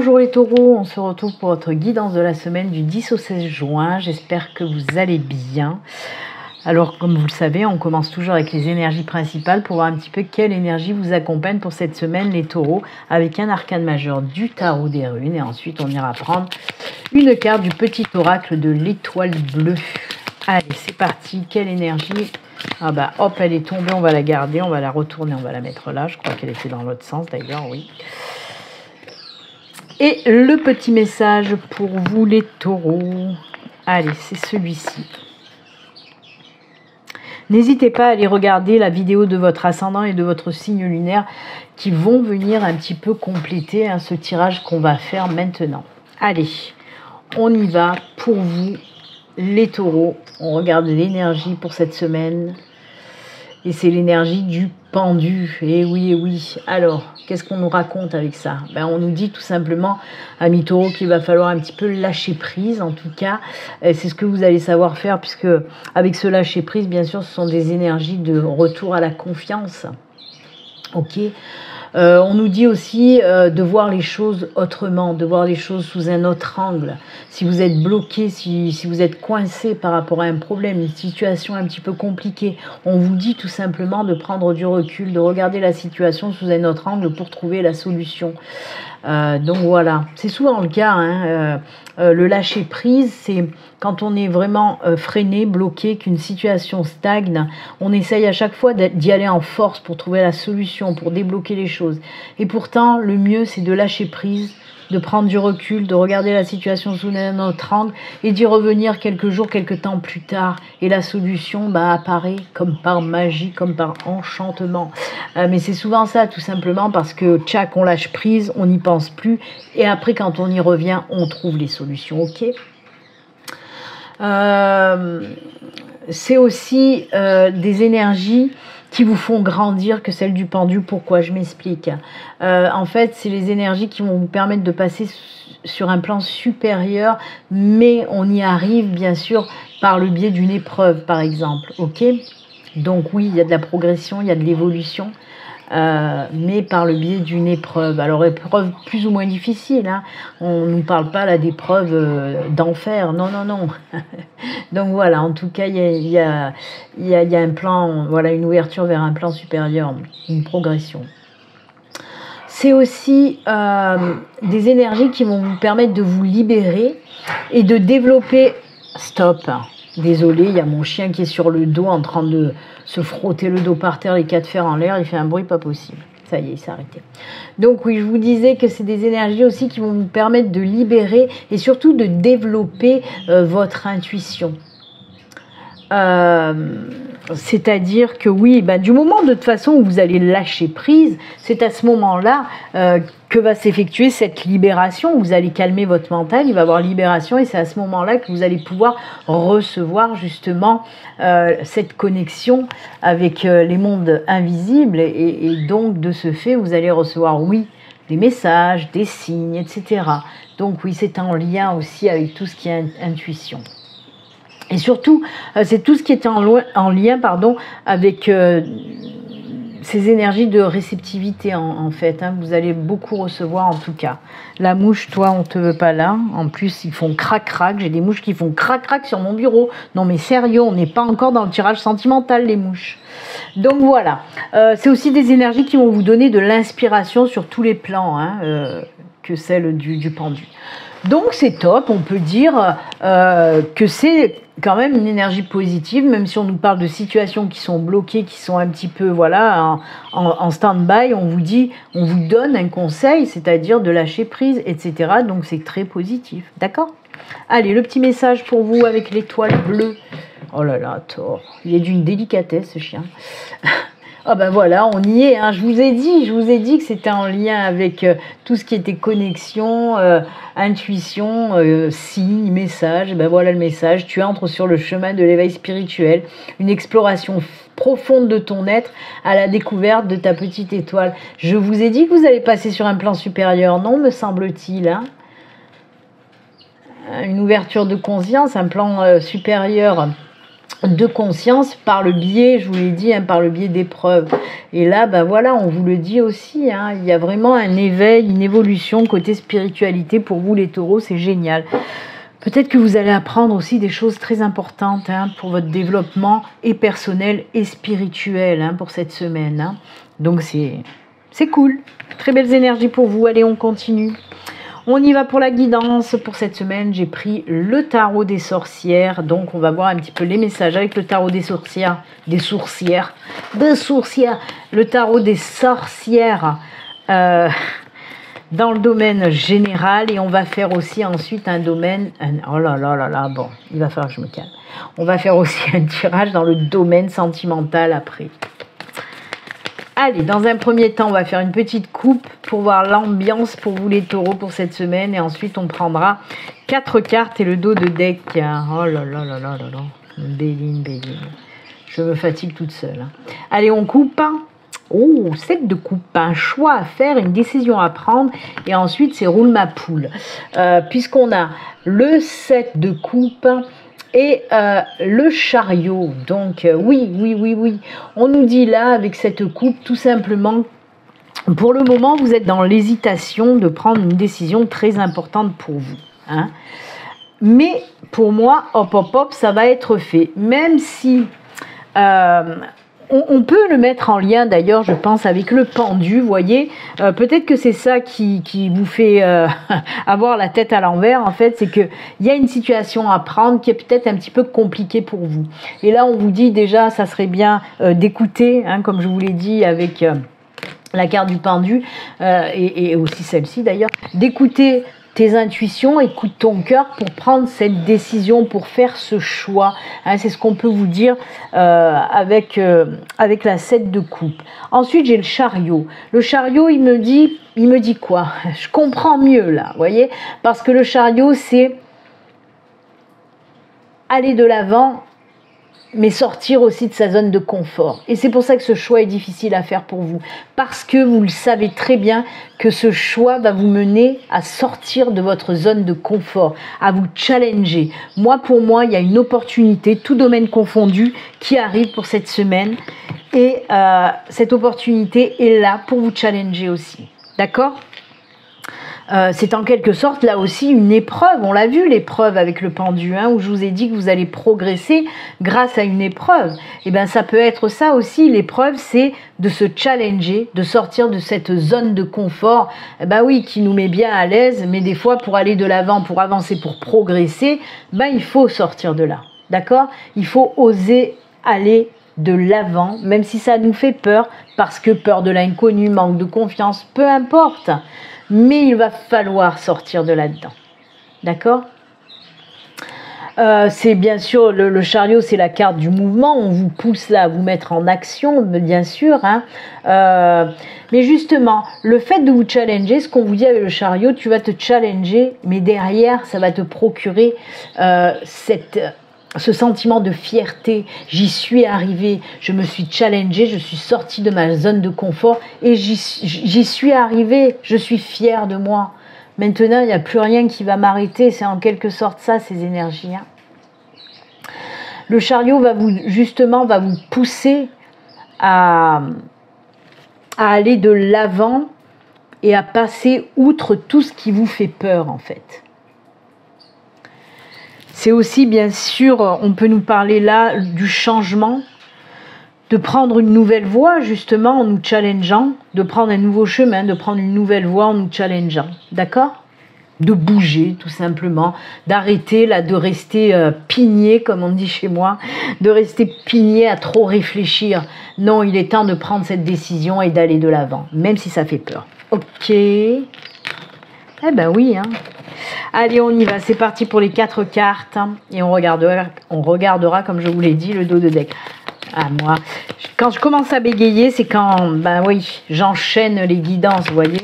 Bonjour les taureaux, on se retrouve pour votre guidance de la semaine du 10 au 16 juin. J'espère que vous allez bien. Alors comme vous le savez, on commence toujours avec les énergies principales pour voir un petit peu quelle énergie vous accompagne pour cette semaine les taureaux, avec un arcane majeur du tarot des runes. Et ensuite on ira prendre une carte du petit oracle de l'étoile bleue. Allez, c'est parti, quelle énergie? Ah bah hop, elle est tombée, on va la garder, on va la retourner, on va la mettre là. Je crois qu'elle était dans l'autre sens d'ailleurs, oui. Et le petit message pour vous les taureaux, allez, c'est celui-ci. N'hésitez pas à aller regarder la vidéo de votre ascendant et de votre signe lunaire qui vont venir un petit peu compléter ce tirage qu'on va faire maintenant. Allez, on y va pour vous les taureaux. On regarde l'énergie pour cette semaine. Et c'est l'énergie du pendu. Et oui, et oui. Alors, qu'est-ce qu'on nous raconte avec ça? On nous dit tout simplement, amis taureaux, qu'il va falloir un petit peu lâcher prise. En tout cas, c'est ce que vous allez savoir faire, puisque avec ce lâcher prise, bien sûr, ce sont des énergies de retour à la confiance. Ok. On nous dit aussi de voir les choses autrement, de voir les choses sous un autre angle. Si vous êtes bloqué, si vous êtes coincé par rapport à un problème, une situation un petit peu compliquée, on vous dit tout simplement de prendre du recul, de regarder la situation sous un autre angle pour trouver la solution. Donc voilà, c'est souvent le cas. Le lâcher prise, c'est quand on est vraiment freiné, bloqué, qu'une situation stagne, on essaye à chaque fois d'y aller en force pour trouver la solution, pour débloquer les choses. Et pourtant, le mieux, c'est de lâcher prise, de prendre du recul, de regarder la situation sous un autre angle et d'y revenir quelques jours, quelques temps plus tard. Et la solution apparaît comme par magie, comme par enchantement. Mais c'est souvent ça, tout simplement, parce que tchac, on lâche prise, on n'y pense plus. Et après, quand on y revient, on trouve les solutions. Ok ? C'est aussi des énergies qui vous font grandir que celles du pendu. Pourquoi? Je m'explique. En fait, c'est les énergies qui vont vous permettre de passer sur un plan supérieur, mais on y arrive bien sûr par le biais d'une épreuve, par exemple. Ok? Donc oui, il y a de la progression, il y a de l'évolution. Mais par le biais d'une épreuve. Alors épreuve plus ou moins difficile, on ne nous parle pas là d'épreuve d'enfer, non. Donc voilà, en tout cas il y a un plan, voilà, une ouverture vers un plan supérieur, une progression. C'est aussi des énergies qui vont vous permettre de vous libérer et de développer... Stop, désolé, il y a mon chien qui est sur le dos en train de se frotter le dos par terre, les quatre fers en l'air, il fait un bruit pas possible. Ça y est, il s'est arrêté. Donc oui, je vous disais que c'est des énergies aussi qui vont vous permettre de libérer et surtout de développer votre intuition. C'est-à-dire que oui, du moment de toute façon où vous allez lâcher prise, c'est à ce moment-là que va s'effectuer cette libération. Vous allez calmer votre mental, il va y avoir libération et c'est à ce moment-là que vous allez pouvoir recevoir justement cette connexion avec les mondes invisibles et donc de ce fait, vous allez recevoir, oui, des messages, des signes, etc. Donc oui, c'est en lien aussi avec tout ce qui est intuition. Et surtout, c'est tout ce qui est en lien avec ces énergies de réceptivité en fait. Vous allez beaucoup recevoir en tout cas. La mouche, toi, on ne te veut pas là. En plus, ils font crac-crac. J'ai des mouches qui font crac-crac sur mon bureau. Non mais sérieux, on n'est pas encore dans le tirage sentimental, les mouches. Donc voilà. C'est aussi des énergies qui vont vous donner de l'inspiration sur tous les plans que celle du pendu. Donc c'est top, on peut dire que c'est quand même une énergie positive, même si on nous parle de situations qui sont bloquées, qui sont un petit peu en stand-by, on vous donne un conseil, c'est-à-dire de lâcher prise, etc. Donc c'est très positif, d'accord? Allez, le petit message pour vous avec l'étoile bleue. Oh là là, tort, il est d'une délicatesse ce chien. Ah voilà, on y est. Je vous ai dit que c'était en lien avec tout ce qui était connexion, intuition, signe, message. Voilà le message. Tu entres sur le chemin de l'éveil spirituel, une exploration profonde de ton être à la découverte de ta petite étoile. Je vous ai dit que vous allez passer sur un plan supérieur, non, me semble-t-il. Une ouverture de conscience, un plan supérieur de conscience par le biais, je vous l'ai dit, hein, par le biais d'épreuves. Et là, ben voilà, on vous le dit aussi, hein, il y a vraiment un éveil, une évolution côté spiritualité pour vous les taureaux, c'est génial. Peut-être que vous allez apprendre aussi des choses très importantes hein, pour votre développement et personnel et spirituel hein, pour cette semaine. Hein. Donc c'est cool, très belles énergies pour vous. Allez, on continue. On y va pour la guidance. Pour cette semaine, j'ai pris le tarot des sorcières. Donc, on va voir un petit peu les messages avec le tarot des sorcières. Le tarot des sorcières dans le domaine général. Et on va faire aussi ensuite un domaine... Oh là là là là, bon, il va falloir que je me calme. On va faire aussi un tirage dans le domaine sentimental après. Allez, dans un premier temps, on va faire une petite coupe pour voir l'ambiance pour vous les taureaux pour cette semaine. Et ensuite, on prendra 4 cartes et le dos de deck. Oh là là là là là là. Béline, béline. Je me fatigue toute seule. Allez, on coupe. Oh, 7 de coupe. Un choix à faire, une décision à prendre. Et ensuite, c'est roule ma poule. Puisqu'on a le 7 de coupe... Et le chariot, donc oui. On nous dit là, avec cette coupe, tout simplement, pour le moment, vous êtes dans l'hésitation de prendre une décision très importante pour vous. Hein. Mais pour moi, hop, ça va être fait. Même si... on peut le mettre en lien d'ailleurs, je pense, avec le pendu, vous voyez. Peut-être que c'est ça qui vous fait avoir la tête à l'envers, en fait. C'est qu'il y a une situation à prendre qui est peut-être un petit peu compliquée pour vous. Et là, on vous dit déjà, ça serait bien d'écouter, hein, comme je vous l'ai dit avec... la carte du pendu, et aussi celle-ci d'ailleurs, d'écouter tes intuitions, écoute ton cœur pour prendre cette décision, pour faire ce choix. Hein, c'est ce qu'on peut vous dire avec la 7 de coupe. Ensuite, j'ai le chariot. Le chariot, il me dit quoi? Je comprends mieux là, vous voyez, parce que le chariot, c'est aller de l'avant, mais sortir aussi de sa zone de confort. Et c'est pour ça que ce choix est difficile à faire pour vous. Parce que vous le savez très bien que ce choix va vous mener à sortir de votre zone de confort, à vous challenger. Pour moi, il y a une opportunité, tout domaine confondu, qui arrive pour cette semaine. Et cette opportunité est là pour vous challenger aussi. D'accord ? C'est en quelque sorte là aussi une épreuve, on l'a vu l'épreuve avec le pendu, hein, où je vous ai dit que vous allez progresser grâce à une épreuve. Et bien ça peut être ça aussi, l'épreuve c'est de se challenger, de sortir de cette zone de confort, oui, qui nous met bien à l'aise, mais des fois pour aller de l'avant, pour avancer, pour progresser, il faut sortir de là, d'accord ? Il faut oser aller de l'avant, même si ça nous fait peur, parce que peur de l'inconnu, manque de confiance, peu importe. Mais il va falloir sortir de là-dedans. D'accord ? C'est bien sûr, le chariot, c'est la carte du mouvement. On vous pousse là à vous mettre en action, bien sûr. Hein. Mais justement, le fait de vous challenger, ce qu'on vous dit avec le chariot, tu vas te challenger, mais derrière, ça va te procurer ce sentiment de fierté. J'y suis arrivée, je me suis challengée, je suis sortie de ma zone de confort et j'y suis arrivée, je suis fière de moi. Maintenant, il n'y a plus rien qui va m'arrêter, c'est en quelque sorte ça, ces énergies. Hein. Le chariot va vous pousser à aller de l'avant et à passer outre tout ce qui vous fait peur, en fait. C'est aussi, bien sûr, on peut nous parler là du changement, de prendre une nouvelle voie, justement, en nous challengeant, de prendre un nouveau chemin, de prendre une nouvelle voie en nous challengeant. D'accord ? De bouger, tout simplement, d'arrêter, là, de rester pigné, comme on dit chez moi, de rester pigné à trop réfléchir. Non, il est temps de prendre cette décision et d'aller de l'avant, même si ça fait peur. Ok. Eh ben oui, hein. Allez, on y va, c'est parti pour les 4 cartes et on regardera, comme je vous l'ai dit, le dos de deck. Moi, quand je commence à bégayer, c'est quand, j'enchaîne les guidances, vous voyez.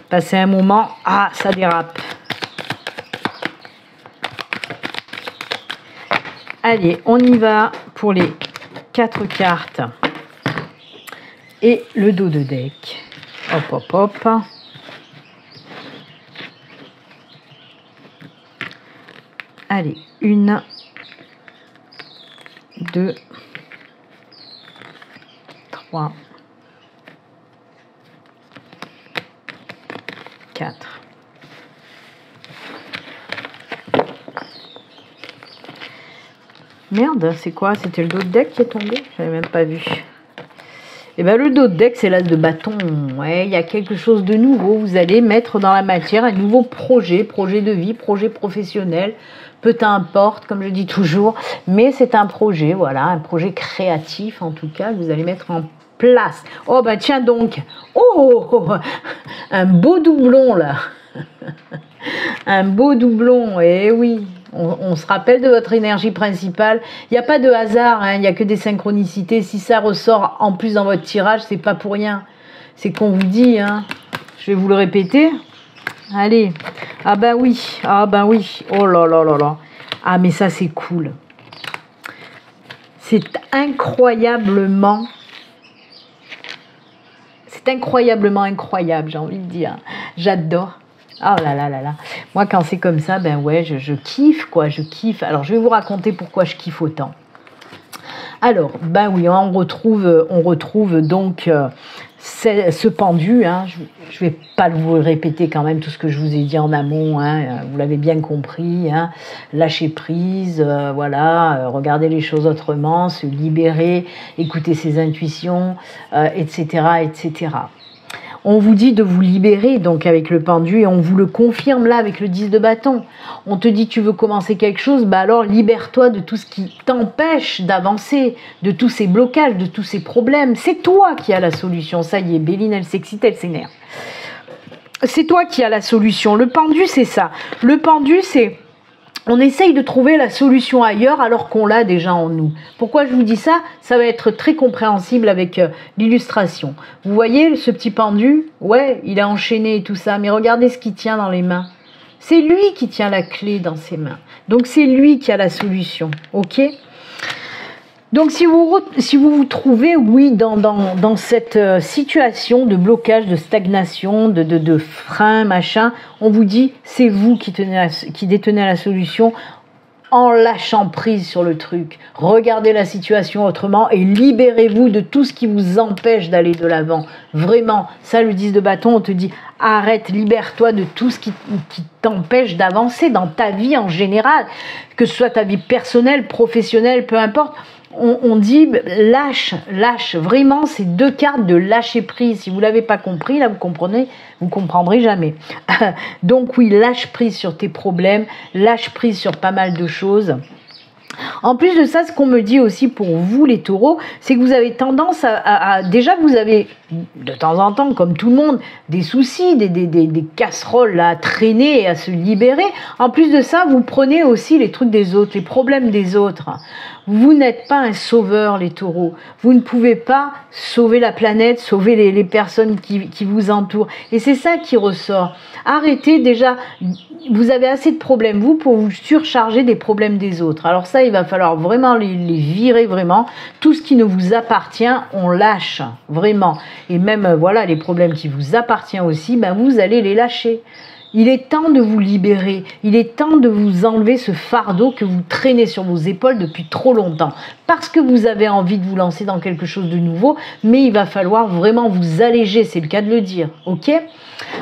Passer un moment, ça dérape. Allez, on y va pour les 4 cartes et le dos de deck. Hop. Allez, 1, 2, 3, 4. Merde, c'est quoi? C'était le dos de deck qui est tombé? Je n'avais même pas vu. Et bien le dos de deck, c'est l'as de bâton. Ouais, il y a quelque chose de nouveau. Vous allez mettre dans la matière un nouveau projet, projet de vie, projet professionnel. Peu importe, comme je dis toujours. Mais c'est un projet, voilà, un projet créatif en tout cas. Vous allez mettre en place. Oh ben tiens donc. Oh, un beau doublon là. Un beau doublon, eh oui. On se rappelle de votre énergie principale. Il n'y a pas de hasard, hein, il n'y a que des synchronicités. Si ça ressort en plus dans votre tirage, c'est pas pour rien. C'est qu'on vous dit, hein. Je vais vous le répéter. Allez. Ah ben oui, ah ben oui. Oh là là là là. Ah mais ça c'est cool. C'est incroyablement incroyable, j'ai envie de dire. J'adore. Oh là là là là. Moi, quand c'est comme ça, ben ouais, je kiffe, quoi, je kiffe. Alors, je vais vous raconter pourquoi je kiffe autant. Alors, ben oui, on retrouve donc ce pendu. Hein, je ne vais pas vous répéter quand même tout ce que je vous ai dit en amont. Hein, vous l'avez bien compris. Hein, lâcher prise, voilà, regarder les choses autrement, se libérer, écouter ses intuitions, etc., etc. On vous dit de vous libérer donc avec le pendu et on vous le confirme là avec le 10 de bâton. On te dit tu veux commencer quelque chose, bah alors libère-toi de tout ce qui t'empêche d'avancer, de tous ces blocages, de tous ces problèmes. C'est toi qui as la solution. Ça y est, Béline, elle s'excite, elle s'énerve. C'est toi qui as la solution. Le pendu, c'est ça. Le pendu, c'est... On essaye de trouver la solution ailleurs alors qu'on l'a déjà en nous. Pourquoi je vous dis ça? Ça va être très compréhensible avec l'illustration. Vous voyez ce petit pendu? Ouais, il est enchaîné et tout ça, mais regardez ce qu'il tient dans les mains. C'est lui qui tient la clé dans ses mains. Donc c'est lui qui a la solution, ok? Donc si vous vous trouvez, oui, dans cette situation de blocage, de stagnation, de frein, machin, on vous dit, c'est vous qui détenez la solution en lâchant prise sur le truc. Regardez la situation autrement et libérez-vous de tout ce qui vous empêche d'aller de l'avant. Vraiment, ça le 10 de bâton, on te dit, arrête, libère-toi de tout ce qui t'empêche d'avancer dans ta vie en général, que ce soit ta vie personnelle, professionnelle, peu importe. On dit lâche, vraiment ces deux cartes de lâcher prise. Si vous ne l'avez pas compris, là vous comprendrez jamais. Donc oui, lâche prise sur tes problèmes, lâche prise sur pas mal de choses. En plus de ça, ce qu'on me dit aussi pour vous les taureaux, c'est que vous avez tendance déjà vous avez de temps en temps, comme tout le monde, des soucis, des casseroles là, à traîner et à se libérer. En plus de ça, vous prenez aussi les trucs des autres, les problèmes des autres. Vous n'êtes pas un sauveur, les taureaux. Vous ne pouvez pas sauver la planète, sauver les personnes qui vous entourent. Et c'est ça qui ressort. Arrêtez déjà, vous avez assez de problèmes, vous, pour vous surcharger des problèmes des autres. Alors ça, il va falloir vraiment les virer, vraiment. Tout ce qui ne vous appartient, on lâche, vraiment. Et même, voilà, les problèmes qui vous appartiennent aussi, ben, vous allez les lâcher. Il est temps de vous libérer, il est temps de vous enlever ce fardeau que vous traînez sur vos épaules depuis trop longtemps. Parce que vous avez envie de vous lancer dans quelque chose de nouveau, mais il va falloir vraiment vous alléger, c'est le cas de le dire, ok?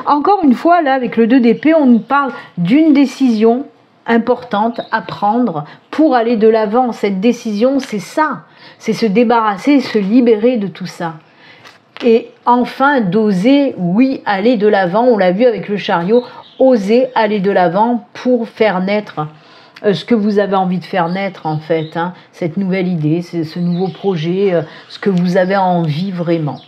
Encore une fois, là, avec le 2 d'épée, on nous parle d'une décision importante à prendre pour aller de l'avant. Cette décision, c'est ça, c'est se débarrasser, se libérer de tout ça. Et enfin, d'oser, oui, aller de l'avant, on l'a vu avec le chariot, oser aller de l'avant pour faire naître ce que vous avez envie de faire naître en fait, hein, cette nouvelle idée, ce nouveau projet, ce que vous avez envie vraiment.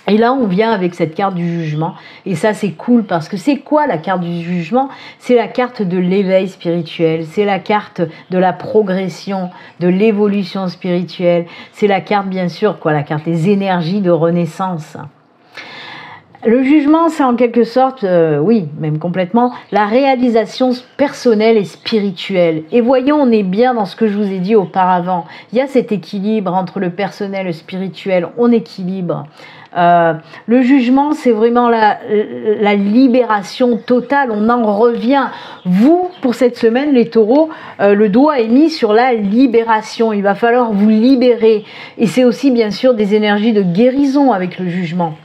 Et là, on vient avec cette carte du jugement. Et ça, c'est cool parce que c'est quoi la carte du jugement? C'est la carte de l'éveil spirituel. C'est la carte de la progression, de l'évolution spirituelle. C'est la carte, bien sûr, quoi, la carte des énergies de renaissance. Le jugement, c'est en quelque sorte, oui, même complètement, la réalisation personnelle et spirituelle. Et voyons, on est bien dans ce que je vous ai dit auparavant. Il y a cet équilibre entre le personnel et le spirituel. On équilibre. Le jugement, c'est vraiment la libération totale. On en revient. Vous, pour cette semaine, les taureaux, le doigt est mis sur la libération. Il va falloir vous libérer. Et c'est aussi, bien sûr, des énergies de guérison avec le jugement.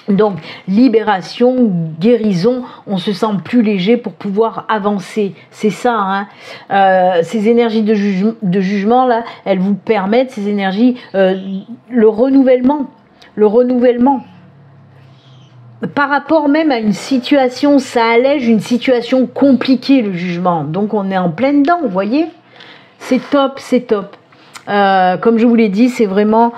Donc, libération, guérison, on se sent plus léger pour pouvoir avancer. C'est ça, hein. Ces énergies de jugement, là, elles vous permettent, ces énergies, le renouvellement. Par rapport même à une situation, ça allège une situation compliquée, le jugement. Donc, on est en plein dedans, vous voyez. C'est top, c'est top. Comme je vous l'ai dit, c'est vraiment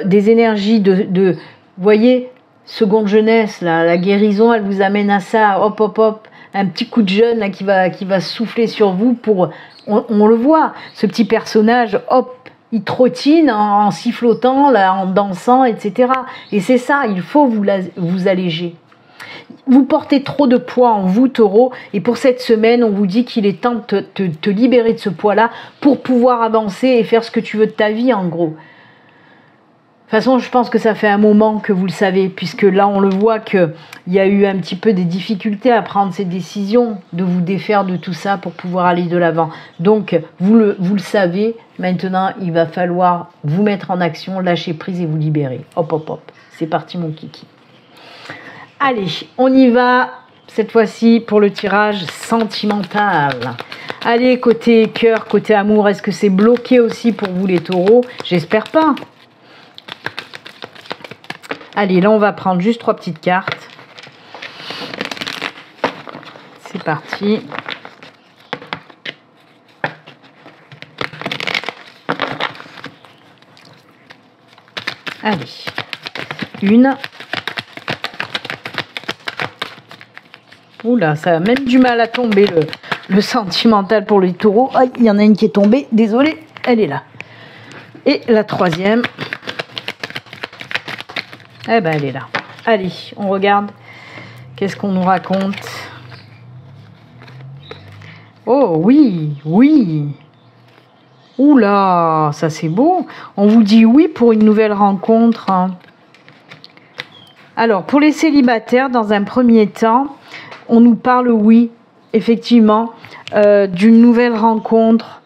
des énergies vous voyez, seconde jeunesse, là, la guérison, elle vous amène à ça, hop, hop, hop, un petit coup de jeune là, qui va souffler sur vous pour, on le voit, ce petit personnage, hop, il trottine en sifflotant, là, en dansant, etc. Et c'est ça, il faut vous alléger. Vous portez trop de poids en vous, taureau, et pour cette semaine, on vous dit qu'il est temps de te libérer de ce poids-là pour pouvoir avancer et faire ce que tu veux de ta vie, en gros. De toute façon, je pense que ça fait un moment que vous le savez, puisque là, on le voit qu'il y a eu un petit peu des difficultés à prendre ces décisions, de vous défaire de tout ça pour pouvoir aller de l'avant. Donc, vous le savez, maintenant, il va falloir vous mettre en action, lâcher prise et vous libérer. Hop, hop, hop. C'est parti, mon kiki. Allez, on y va, cette fois-ci, pour le tirage sentimental. Allez, côté cœur, côté amour, est-ce que c'est bloqué aussi pour vous, les taureaux? J'espère pas. Allez, là, on va prendre juste 3 petites cartes. C'est parti. Allez. Une. Oula, ça a même du mal à tomber, le sentimental pour les taureaux. Ah, il y en a une qui est tombée. Désolée, elle est là. Et la troisième. Eh ben, elle est là. Allez, on regarde. Qu'est-ce qu'on nous raconte? Oh, oui, oui. Oula, ça c'est beau. On vous dit oui pour une nouvelle rencontre. Alors, pour les célibataires, dans un premier temps, on nous parle, oui, effectivement, d'une nouvelle rencontre.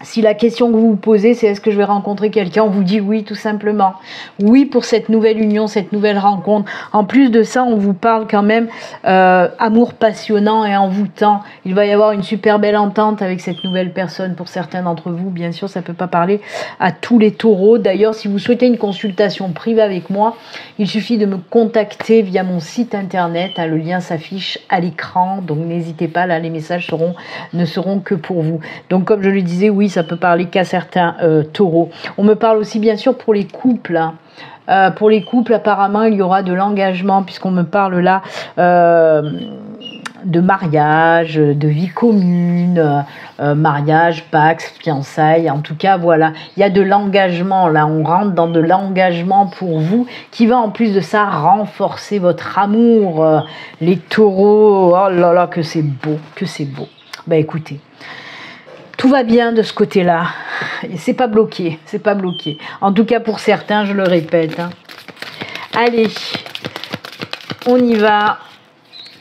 Si la question que vous vous posez, c'est est-ce que je vais rencontrer quelqu'un, on vous dit oui, tout simplement. Oui pour cette nouvelle union, cette nouvelle rencontre. En plus de ça, on vous parle quand même amour passionnant et envoûtant. Il va y avoir une super belle entente avec cette nouvelle personne pour certains d'entre vous. Bien sûr, ça ne peut pas parler à tous les taureaux. D'ailleurs, si vous souhaitez une consultation privée avec moi, il suffit de me contacter via mon site internet. Le lien s'affiche à l'écran, donc n'hésitez pas, là les messages ne seront que pour vous. Donc comme je le disais, oui, ça peut parler qu'à certains taureaux. On me parle aussi bien sûr pour les couples. Pour les couples, apparemment, il y aura de l'engagement, puisqu'on me parle là de mariage, de vie commune, mariage, pax, fiançailles. En tout cas, voilà, il y a de l'engagement. Là, on rentre dans de l'engagement pour vous, qui va en plus de ça renforcer votre amour. Les taureaux, oh là là, que c'est beau, que c'est beau. Ben écoutez, tout va bien de ce côté-là. C'est pas bloqué, c'est pas bloqué. En tout cas pour certains, je le répète. Allez, on y va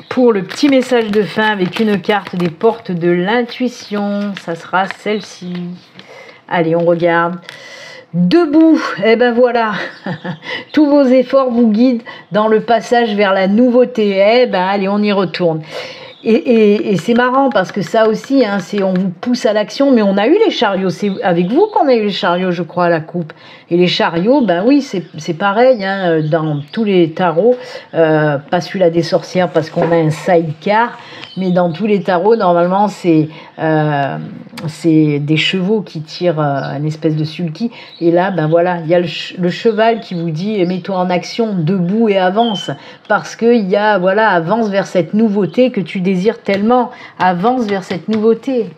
pour le petit message de fin avec une carte des portes de l'intuition. Ça sera celle-ci. Allez, on regarde. Debout, et ben voilà, tous vos efforts vous guident dans le passage vers la nouveauté. Eh ben allez, on y retourne. Et c'est marrant parce que ça aussi, hein, on vous pousse à l'action, mais on a eu les chariots. C'est avec vous qu'on a eu les chariots, je crois, à la coupe. Et les chariots, ben oui, c'est pareil hein, dans tous les tarots. Pas celui-là des sorcières parce qu'on a un sidecar, mais dans tous les tarots, normalement, c'est des chevaux qui tirent une espèce de sulky. Et là, ben voilà, il y a le cheval qui vous dit mets-toi en action, debout et avance. Parce qu'il y a, voilà, avance vers cette nouveauté que tu désires tellement. Avance vers cette nouveauté.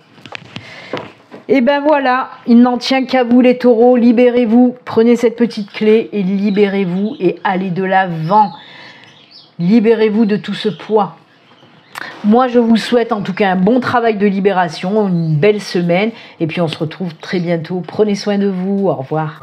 Et ben voilà, il n'en tient qu'à vous les taureaux. Libérez-vous, prenez cette petite clé et libérez-vous et allez de l'avant. Libérez-vous de tout ce poids. Moi, je vous souhaite en tout cas un bon travail de libération, une belle semaine. Et puis, on se retrouve très bientôt. Prenez soin de vous. Au revoir.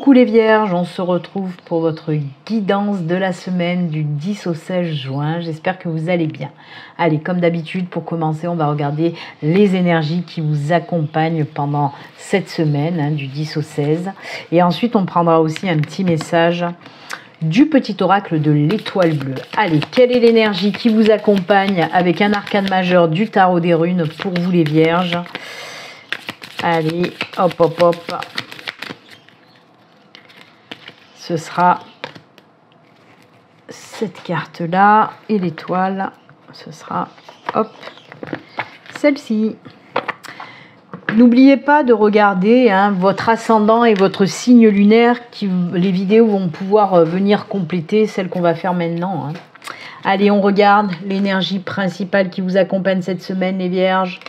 Coucou les vierges, on se retrouve pour votre guidance de la semaine du 10 au 16 juin. J'espère que vous allez bien. Allez, comme d'habitude, pour commencer, on va regarder les énergies qui vous accompagnent pendant cette semaine, du 10 au 16. Et ensuite, on prendra aussi un petit message du petit oracle de l'étoile bleue. Allez, quelle est l'énergie qui vous accompagne avec un arcane majeur du tarot des runes pour vous les vierges? Allez, hop, hop, hop. Ce sera cette carte-là et l'étoile, ce sera, hop, celle-ci. N'oubliez pas de regarder votre ascendant et votre signe lunaire, les vidéos vont pouvoir venir compléter celles qu'on va faire maintenant. Allez, on regarde l'énergie principale qui vous accompagne cette semaine, les vierges.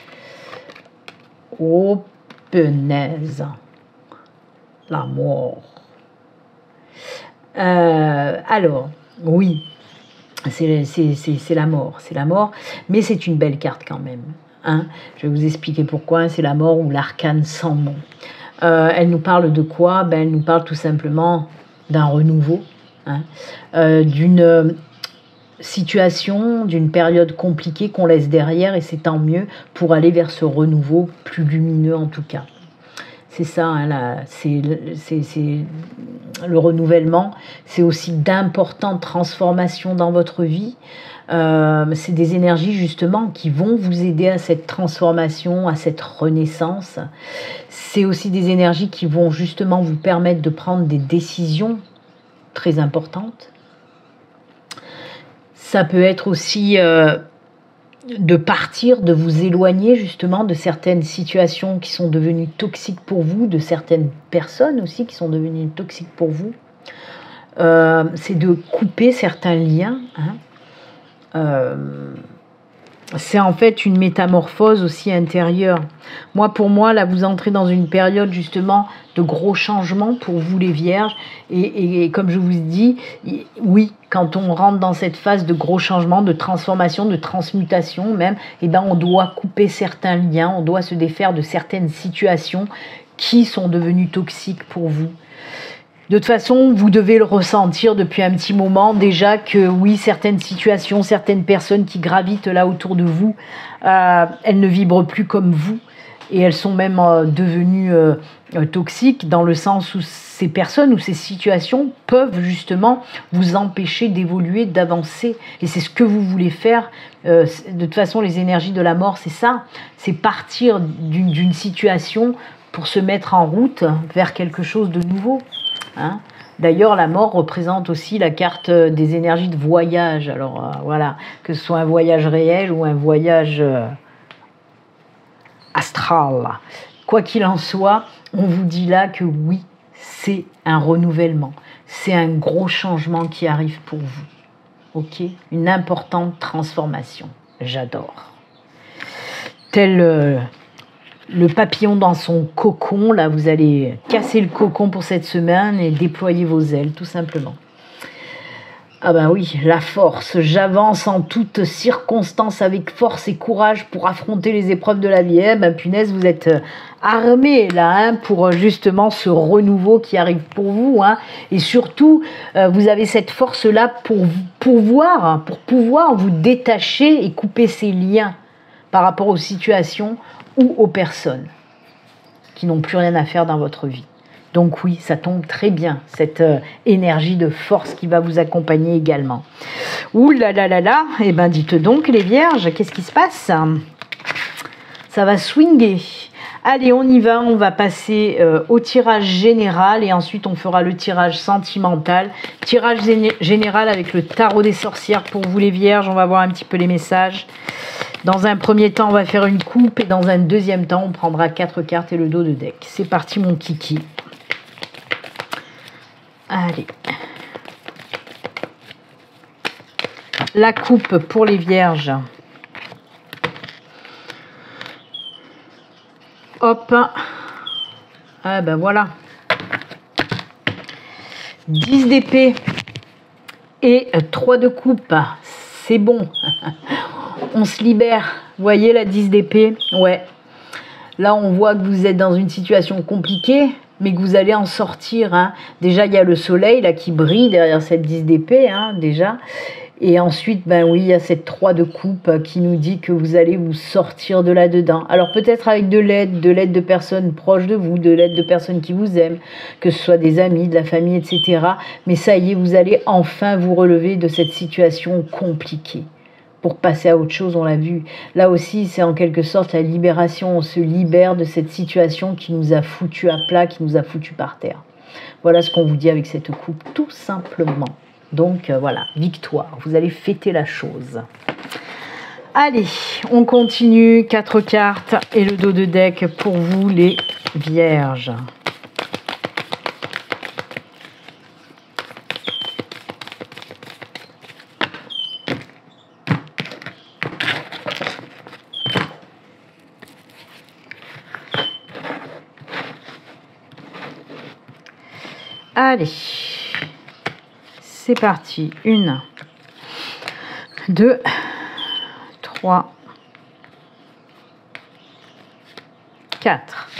Oh, punaise, la mort. Alors, oui, c'est la mort, mais c'est une belle carte quand même. Je vais vous expliquer pourquoi. C'est la mort ou l'arcane sans nom. Elle nous parle de quoi? Elle nous parle tout simplement d'un renouveau, d'une situation, d'une période compliquée qu'on laisse derrière, et c'est tant mieux pour aller vers ce renouveau plus lumineux en tout cas. C'est ça, c'est le renouvellement. C'est aussi d'importantes transformations dans votre vie. C'est des énergies justement qui vont vous aider à cette transformation, à cette renaissance. C'est aussi des énergies qui vont justement vous permettre de prendre des décisions très importantes. Ça peut être aussi de partir, de vous éloigner justement de certaines situations qui sont devenues toxiques pour vous, de certaines personnes aussi qui sont devenues toxiques pour vous. C'est de couper certains liens. C'est en fait une métamorphose aussi intérieure. Pour moi, là, vous entrez dans une période justement de gros changements pour vous les vierges. Et comme je vous dis, oui, quand on rentre dans cette phase de gros changements, de transformation, de transmutation même, on doit couper certains liens, on doit se défaire de certaines situations qui sont devenues toxiques pour vous. De toute façon, vous devez le ressentir depuis un petit moment déjà que oui, certaines situations, certaines personnes qui gravitent là autour de vous, elles ne vibrent plus comme vous et elles sont même devenues toxiques dans le sens où ces personnes ou ces situations peuvent justement vous empêcher d'évoluer, d'avancer. Et c'est ce que vous voulez faire. De toute façon, les énergies de la mort, c'est ça. C'est partir d'une situation pour se mettre en route vers quelque chose de nouveau. D'ailleurs, la mort représente aussi la carte des énergies de voyage. Alors voilà, que ce soit un voyage réel ou un voyage astral. Quoi qu'il en soit, on vous dit là que oui, c'est un renouvellement. C'est un gros changement qui arrive pour vous. Ok? Une importante transformation. J'adore. Tel le papillon dans son cocon, là vous allez casser le cocon pour cette semaine et déployer vos ailes tout simplement. Ah ben oui, la force, j'avance en toutes circonstances avec force et courage pour affronter les épreuves de la vie. Punaise, vous êtes armés là pour justement ce renouveau qui arrive pour vous. Et surtout, vous avez cette force-là pour pouvoir vous détacher et couper ces liens par rapport aux situations ou aux personnes qui n'ont plus rien à faire dans votre vie. Donc oui, ça tombe très bien, cette énergie de force qui va vous accompagner également. Ouh là là là là, eh ben dites donc les vierges, qu'est-ce qui se passe? Ça va swinger. Allez, on y va, on va passer au tirage général et ensuite on fera le tirage sentimental. Tirage général avec le tarot des sorcières pour vous les vierges, on va voir un petit peu les messages. Dans un premier temps, on va faire une coupe et dans un deuxième temps, on prendra 4 cartes et le dos de deck. C'est parti mon kiki. Allez. La coupe pour les vierges. Hop. Ah ben voilà. 10 d'épée et 3 de coupe. C'est bon. On se libère. Vous voyez la 10 d'épée? Ouais. Là, on voit que vous êtes dans une situation compliquée. mais que vous allez en sortir. Hein. Déjà, il y a le soleil là qui brille derrière cette 10 d'épée, hein, déjà. Et ensuite, ben oui, il y a cette 3 de coupe qui nous dit que vous allez vous sortir de là-dedans. Alors peut-être avec de l'aide de personnes proches de vous, de l'aide de personnes qui vous aiment, que ce soit des amis, de la famille, etc. Mais ça y est, vous allez enfin vous relever de cette situation compliquée. Pour passer à autre chose, on l'a vu. Là aussi, c'est en quelque sorte la libération. On se libère de cette situation qui nous a foutu à plat, qui nous a foutu par terre. Voilà ce qu'on vous dit avec cette coupe, tout simplement. Donc voilà, victoire, vous allez fêter la chose. Allez, on continue, 4 cartes et le dos de deck pour vous les vierges. Allez. C'est parti. 1, 2, 3, 4.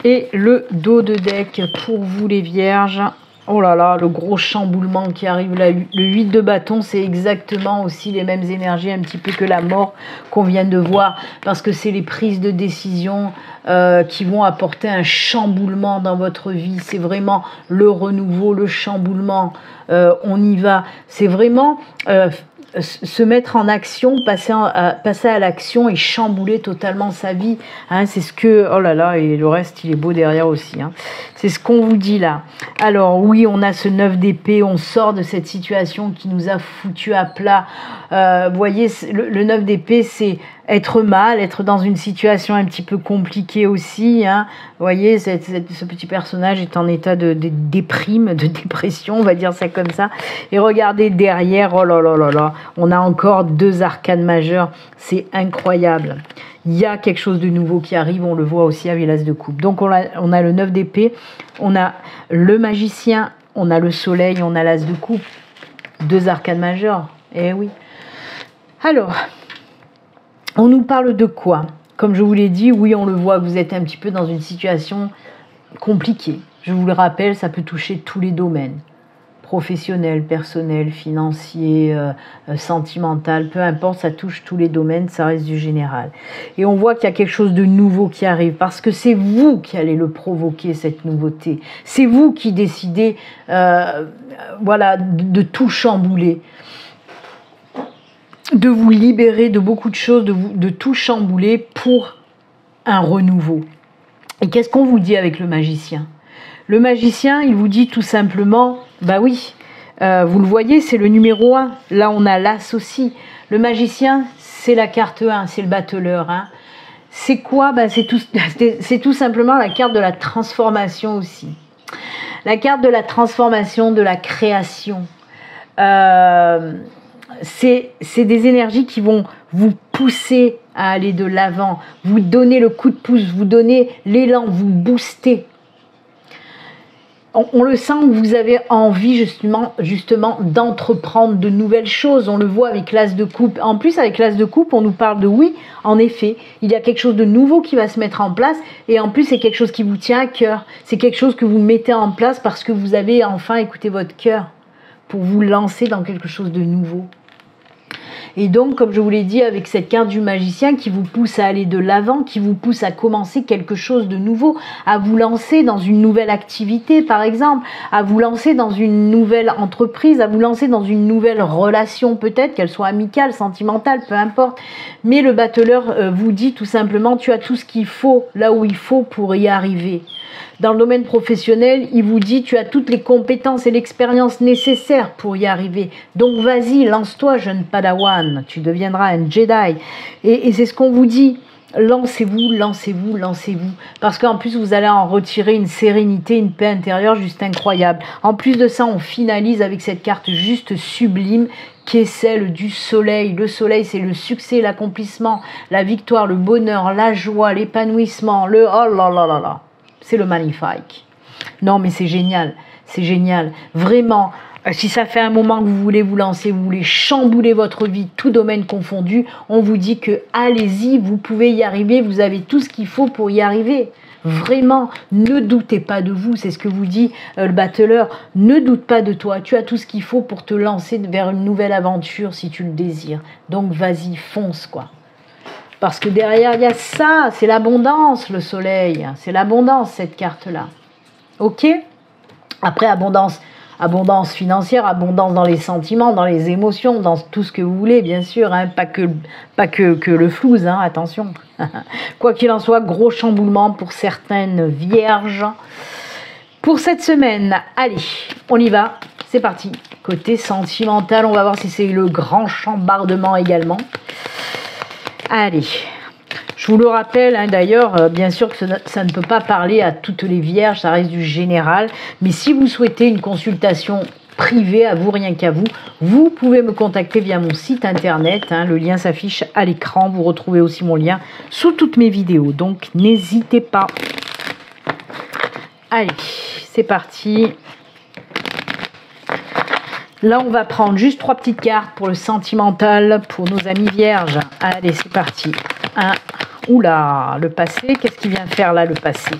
Et le dos de deck pour vous les vierges. Oh là là, le gros chamboulement qui arrive là. Le 8 de bâton, c'est exactement aussi les mêmes énergies, un petit peu que la mort qu'on vient de voir. Parce que c'est les prises de décision qui vont apporter un chamboulement dans votre vie. C'est vraiment le renouveau, le chamboulement. On y va. C'est vraiment se mettre en action, passer à l'action et chambouler totalement sa vie. Hein, c'est ce que... Oh là là, et le reste, il est beau derrière aussi. Hein. C'est ce qu'on vous dit là. Alors oui, on a ce 9 d'épée, on sort de cette situation qui nous a foutu à plat. Vous voyez, le 9 d'épée, c'est être mal, être dans une situation un petit peu compliquée aussi. Hein. Vous voyez, ce petit personnage est en état de déprime, de dépression, on va dire ça comme ça. Et regardez derrière, oh là là là là, on a encore 2 arcanes majeures. C'est incroyable. Il y a quelque chose de nouveau qui arrive, on le voit aussi avec l'as de coupe. Donc on a le 9 d'épée, on a le magicien, on a le soleil, on a l'as de coupe. 2 arcanes majeures, eh oui. Alors, on nous parle de quoi? Comme je vous l'ai dit, oui, on le voit, vous êtes un petit peu dans une situation compliquée. Je vous le rappelle, ça peut toucher tous les domaines. Professionnel, personnel, financier, sentimental, peu importe, ça touche tous les domaines, ça reste du général. Et on voit qu'il y a quelque chose de nouveau qui arrive, parce que c'est vous qui allez le provoquer, cette nouveauté. C'est vous qui décidez voilà, de tout chambouler, de vous libérer de beaucoup de choses, de tout chambouler pour un renouveau. Et qu'est-ce qu'on vous dit avec le magicien? Le magicien, il vous dit tout simplement, bah oui, vous le voyez, c'est le numéro 1. Là, on a l'as aussi. Le magicien, c'est la carte 1, c'est le battleur. Hein. C'est quoi? Bah, c'est tout simplement la carte de la transformation aussi. La carte de la transformation, de la création. C'est des énergies qui vont vous pousser à aller de l'avant, vous donner le coup de pouce, vous donner l'élan, vous booster. On le sent que vous avez envie justement d'entreprendre de nouvelles choses. On le voit avec l'as de coupe. En plus, avec l'as de coupe, on nous parle de oui, en effet, il y a quelque chose de nouveau qui va se mettre en place. Et en plus, c'est quelque chose qui vous tient à cœur. C'est quelque chose que vous mettez en place parce que vous avez enfin écouté votre cœur pour vous lancer dans quelque chose de nouveau. Et donc, comme je vous l'ai dit, avec cette carte du magicien qui vous pousse à aller de l'avant, qui vous pousse à commencer quelque chose de nouveau, à vous lancer dans une nouvelle activité, par exemple, à vous lancer dans une nouvelle entreprise, à vous lancer dans une nouvelle relation, peut-être, qu'elle soit amicale, sentimentale, peu importe. Mais le battleur vous dit tout simplement, tu as tout ce qu'il faut, là où il faut pour y arriver. Dans le domaine professionnel, il vous dit tu as toutes les compétences et l'expérience nécessaires pour y arriver. Donc vas-y, lance-toi, jeune padawan, tu deviendras un Jedi. Et c'est ce qu'on vous dit. Lancez-vous, lancez-vous, lancez-vous. Parce qu'en plus, vous allez en retirer une sérénité, une paix intérieure juste incroyable. En plus de ça, on finalise avec cette carte juste sublime qui est celle du soleil. Le soleil, c'est le succès, l'accomplissement, la victoire, le bonheur, la joie, l'épanouissement, le oh là là là là. C'est le magnifique. Non, mais c'est génial. C'est génial. Vraiment, si ça fait un moment que vous voulez vous lancer, vous voulez chambouler votre vie, tout domaine confondu, on vous dit que allez-y, vous pouvez y arriver, vous avez tout ce qu'il faut pour y arriver. Vraiment, ne doutez pas de vous. C'est ce que vous dit le battleur. Ne doute pas de toi. Tu as tout ce qu'il faut pour te lancer vers une nouvelle aventure si tu le désires. Donc vas-y, fonce quoi. Parce que derrière, il y a ça. C'est l'abondance, le soleil. C'est l'abondance, cette carte-là. Ok ? Après, abondance financière, abondance dans les sentiments, dans les émotions, dans tout ce que vous voulez, bien sûr, hein, pas que le flouze, hein, attention. Quoi qu'il en soit, gros chamboulement pour certaines vierges. Pour cette semaine, allez, on y va, c'est parti. Côté sentimental, on va voir si c'est le grand chambardement également. Allez. Je vous le rappelle, hein, d'ailleurs, bien sûr que ça ne peut pas parler à toutes les vierges, ça reste du général. Mais si vous souhaitez une consultation privée, à vous, rien qu'à vous, vous pouvez me contacter via mon site internet. Hein, le lien s'affiche à l'écran. Vous retrouvez aussi mon lien sous toutes mes vidéos. Donc, n'hésitez pas. Allez, c'est parti. Là, on va prendre juste 3 petites cartes pour le sentimental, pour nos amis vierges. Allez, c'est parti. Oula, le passé, qu'est-ce qu'il vient faire là, le passé?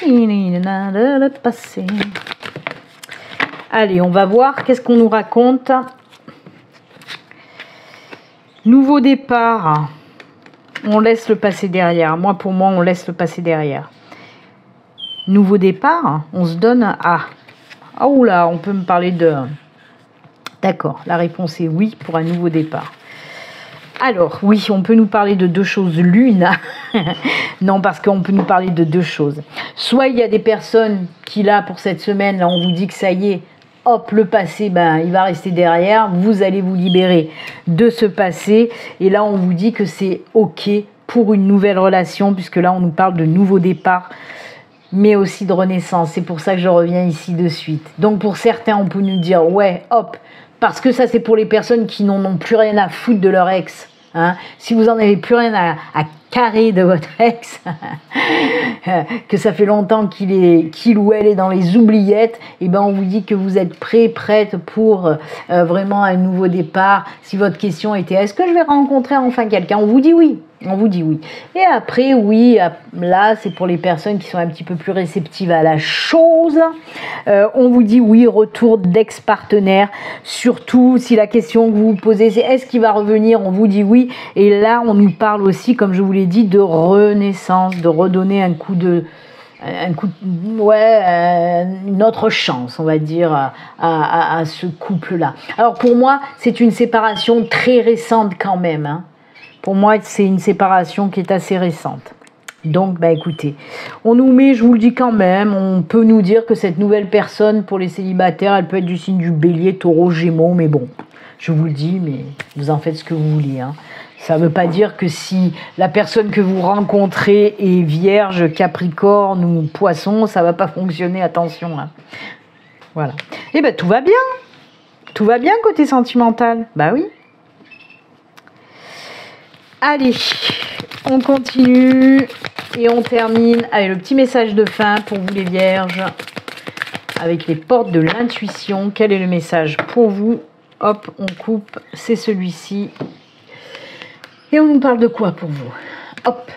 Le passé. Allez, on va voir, qu'est-ce qu'on nous raconte? Nouveau départ. On laisse le passé derrière. Pour moi, on laisse le passé derrière. Nouveau départ, on se donne à... Ah oula, on peut me parler de... D'accord, la réponse est oui pour un nouveau départ. Alors, oui, on peut nous parler de 2 choses l'une. Non, parce qu'on peut nous parler de 2 choses. Soit il y a des personnes qui, là, pour cette semaine, là, on vous dit que ça y est, hop, le passé, il va rester derrière. Vous allez vous libérer de ce passé. Et là, on vous dit que c'est OK pour une nouvelle relation, puisque là, on nous parle de nouveau départ, mais aussi de renaissance. C'est pour ça que je reviens ici de suite. Donc, pour certains, on peut nous dire, ouais, hop, parce que ça, c'est pour les personnes qui n'en ont plus rien à foutre de leur ex. Hein, si vous n'en avez plus rien à carrer de votre ex, que ça fait longtemps qu'il ou elle est dans les oubliettes, et on vous dit que vous êtes prête pour vraiment un nouveau départ. Si votre question était est-ce que je vais rencontrer enfin quelqu'un, on vous dit oui. On vous dit oui. Et après, oui, là, c'est pour les personnes qui sont un petit peu plus réceptives à la chose. On vous dit oui, retour d'ex-partenaire. Surtout si la question que vous vous posez, c'est est-ce qu'il va revenir? On vous dit oui. Et là, on nous parle aussi, comme je vous l'ai dit, de renaissance, de redonner une autre chance, on va dire, à ce couple-là. Alors, pour moi, c'est une séparation très récente quand même, hein. Pour moi, c'est une séparation qui est assez récente. Donc, écoutez, on nous met, je vous le dis quand même, on peut nous dire que cette nouvelle personne, pour les célibataires, elle peut être du signe du Bélier, Taureau, Gémeaux, mais bon, je vous le dis, mais vous en faites ce que vous voulez, hein. Ça ne veut pas dire que si la personne que vous rencontrez est Vierge, Capricorne ou Poisson, ça ne va pas fonctionner, attention, hein. Voilà. Et tout va bien. Tout va bien côté sentimental. Oui. Allez, on continue et on termine avec le petit message de fin pour vous les vierges, avec les portes de l'intuition. Quel est le message pour vous? Hop, on coupe, c'est celui-ci. Et on nous parle de quoi pour vous? Hop,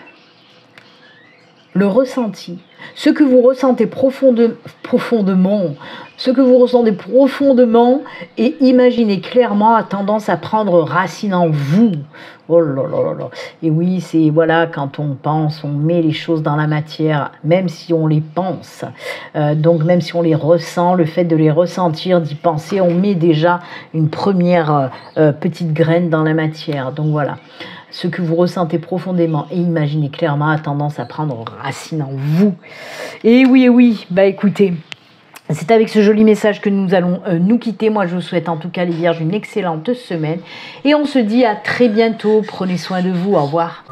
le ressenti. Ce que vous ressentez profondément, ce que vous ressentez profondément et imaginez clairement a tendance à prendre racine en vous. Oh là là là là. Et oui, c'est voilà, quand on pense, on met les choses dans la matière, même si on les pense. Donc même si on les ressent, le fait de les ressentir, d'y penser, on met déjà une première petite graine dans la matière. Donc voilà. Ce que vous ressentez profondément et imaginez clairement a tendance à prendre racine en vous. Et oui, écoutez, c'est avec ce joli message que nous allons nous quitter. Moi, je vous souhaite en tout cas, les vierges, une excellente semaine. Et on se dit à très bientôt. Prenez soin de vous. Au revoir.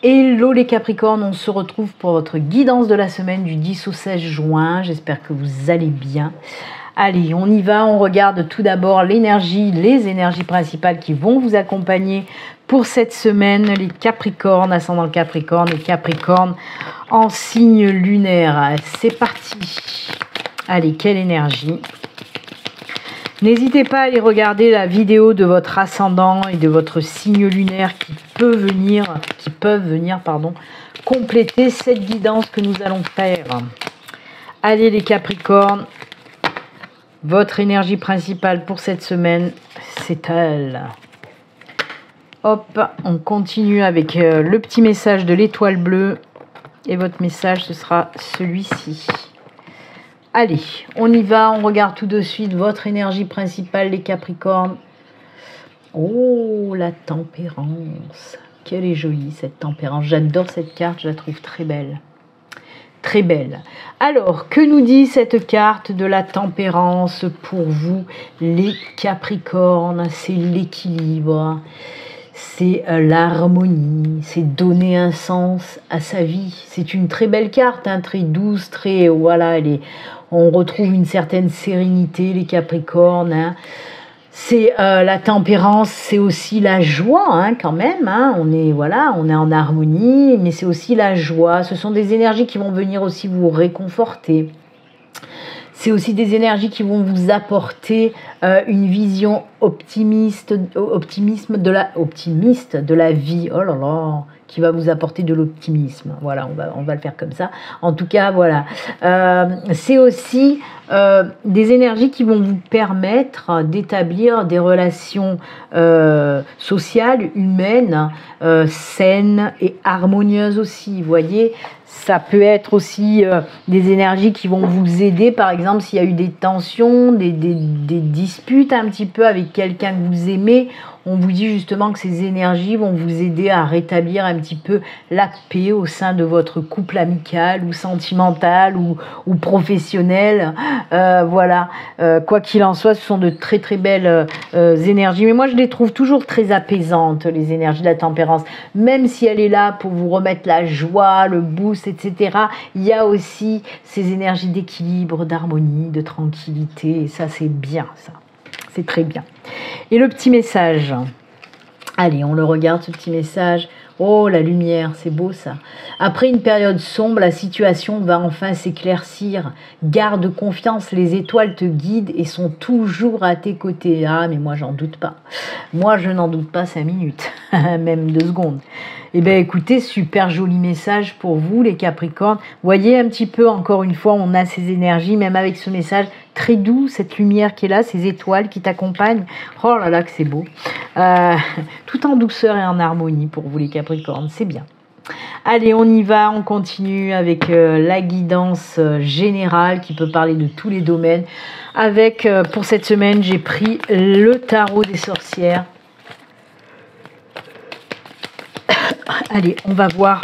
Hello les Capricornes, on se retrouve pour votre guidance de la semaine du 10 au 16 juin. J'espère que vous allez bien. Allez, on y va, on regarde tout d'abord l'énergie, les énergies principales qui vont vous accompagner pour cette semaine, les Capricornes, ascendant Capricorne, les Capricornes en signe lunaire. C'est parti. Allez, quelle énergie. N'hésitez pas à aller regarder la vidéo de votre ascendant et de votre signe lunaire qui peuvent venir, compléter cette guidance que nous allons faire. Allez les Capricornes, votre énergie principale pour cette semaine, c'est elle. Hop, on continue avec le petit message de l'étoile bleue. Et votre message, ce sera celui-ci. Allez, on y va, on regarde tout de suite votre énergie principale, les Capricornes. Oh, la tempérance. Quelle est jolie cette tempérance. J'adore cette carte, je la trouve très belle. Très belle. Alors, que nous dit cette carte de la tempérance pour vous, les Capricornes? C'est l'équilibre, c'est l'harmonie, c'est donner un sens à sa vie. C'est une très belle carte, hein, très douce, très... Voilà, on retrouve une certaine sérénité, les Capricornes. Hein. C'est la tempérance, c'est aussi la joie, hein, quand même. Hein. On est en harmonie, mais c'est aussi la joie. Ce sont des énergies qui vont venir aussi vous réconforter. C'est aussi des énergies qui vont vous apporter une vision optimiste de la vie. Oh là là, qui va vous apporter de l'optimisme. Voilà, on va le faire comme ça. En tout cas, voilà. C'est aussi des énergies qui vont vous permettre d'établir des relations sociales, humaines, saines et harmonieuses aussi. Vous voyez, ça peut être aussi des énergies qui vont vous aider, par exemple, s'il y a eu des tensions, des disputes un petit peu avec quelqu'un que vous aimez. On vous dit justement que ces énergies vont vous aider à rétablir un petit peu la paix au sein de votre couple amical ou sentimental ou professionnel. Voilà, quoi qu'il en soit, ce sont de très très belles énergies. Mais moi, je les trouve toujours très apaisantes, les énergies de la tempérance. Même si elle est là pour vous remettre la joie, le boost, etc., il y a aussi ces énergies d'équilibre, d'harmonie, de tranquillité. Et ça, c'est bien, ça. C'est très bien. Et le petit message. Allez, on le regarde, ce petit message. Oh, la lumière, c'est beau ça. Après une période sombre, la situation va enfin s'éclaircir. Garde confiance, les étoiles te guident et sont toujours à tes côtés. Ah, mais moi, j'en doute pas. Moi, je n'en doute pas 5 minutes, même 2 secondes. Eh bien, écoutez, super joli message pour vous, les Capricornes. Voyez un petit peu, encore une fois, on a ces énergies, même avec ce message très doux, cette lumière qui est là, ces étoiles qui t'accompagnent. Oh là là, que c'est beau. Tout en douceur et en harmonie pour vous, les Capricornes, c'est bien. Allez, on y va, on continue avec la guidance générale qui peut parler de tous les domaines. Avec, pour cette semaine, j'ai pris le tarot des sorcières. Allez, on va voir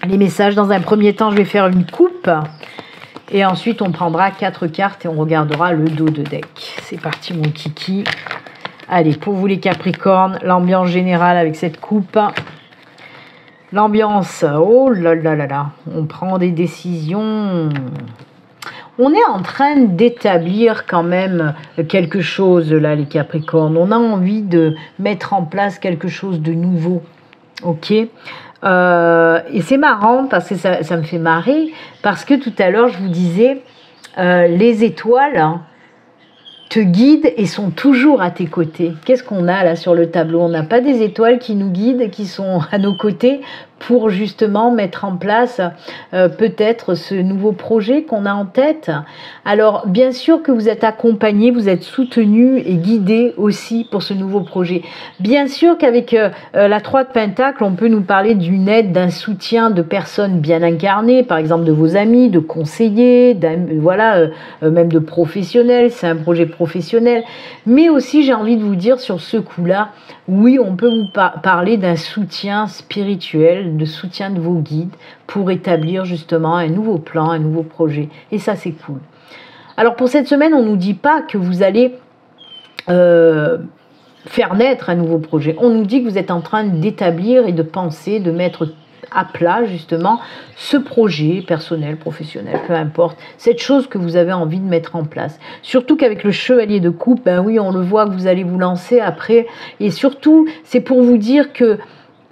les messages. Dans un premier temps, je vais faire une coupe. Et ensuite, on prendra 4 cartes et on regardera le dos de deck. C'est parti, mon kiki. Allez, pour vous les Capricornes, l'ambiance générale avec cette coupe. L'ambiance, oh là là là là, on prend des décisions. On est en train d'établir quand même quelque chose là, les Capricornes. On a envie de mettre en place quelque chose de nouveau. Ok, et c'est marrant parce que ça me fait marrer, parce que tout à l'heure je vous disais, les étoiles hein, te guident et sont toujours à tes côtés. Qu'est-ce qu'on a là sur le tableau? On n'a pas des étoiles qui nous guident, qui sont à nos côtés pour justement mettre en place peut-être ce nouveau projet qu'on a en tête. Alors bien sûr que vous êtes accompagné, vous êtes soutenu et guidé aussi pour ce nouveau projet. Bien sûr qu'avec la 3 de Pentacle, on peut nous parler d'une aide, d'un soutien de personnes bien incarnées, par exemple de vos amis, de conseillers, voilà, même de professionnels, c'est un projet professionnel. Mais aussi j'ai envie de vous dire sur ce coup-là, oui, on peut vous parler d'un soutien spirituel, de soutien de vos guides pour établir justement un nouveau plan, un nouveau projet. Et ça, c'est cool. Alors pour cette semaine, on ne nous dit pas que vous allez faire naître un nouveau projet. On nous dit que vous êtes en train d'établir et de penser, de mettre à plat justement ce projet personnel, professionnel, peu importe, cette chose que vous avez envie de mettre en place. Surtout qu'avec le chevalier de coupe, ben oui, on le voit que vous allez vous lancer après. Et surtout, c'est pour vous dire que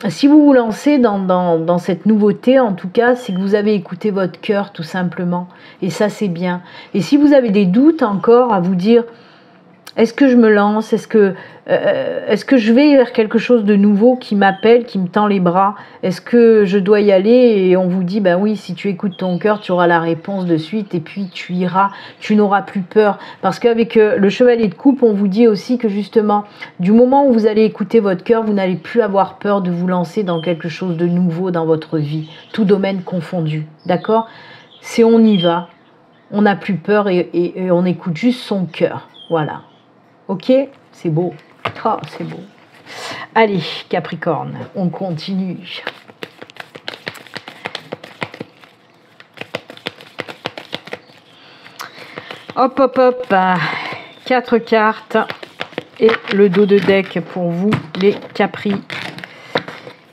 si vous vous lancez dans cette nouveauté, en tout cas, c'est que vous avez écouté votre cœur tout simplement. Et ça, c'est bien. Et si vous avez des doutes encore à vous dire, est-ce que je me lance? Est-ce que je vais vers quelque chose de nouveau qui m'appelle, qui me tend les bras? Est-ce que je dois y aller? Et on vous dit, ben oui, si tu écoutes ton cœur, tu auras la réponse de suite et puis tu iras, tu n'auras plus peur. Parce qu'avec le chevalier de coupe, on vous dit aussi que justement, du moment où vous allez écouter votre cœur, vous n'allez plus avoir peur de vous lancer dans quelque chose de nouveau dans votre vie, tout domaine confondu. D'accord? C'est on y va, on n'a plus peur et on écoute juste son cœur. Voilà. Ok, c'est beau. Oh, c'est beau. Allez, Capricorne, on continue. Hop, hop, hop. 4 cartes et le dos de deck pour vous, les Capri.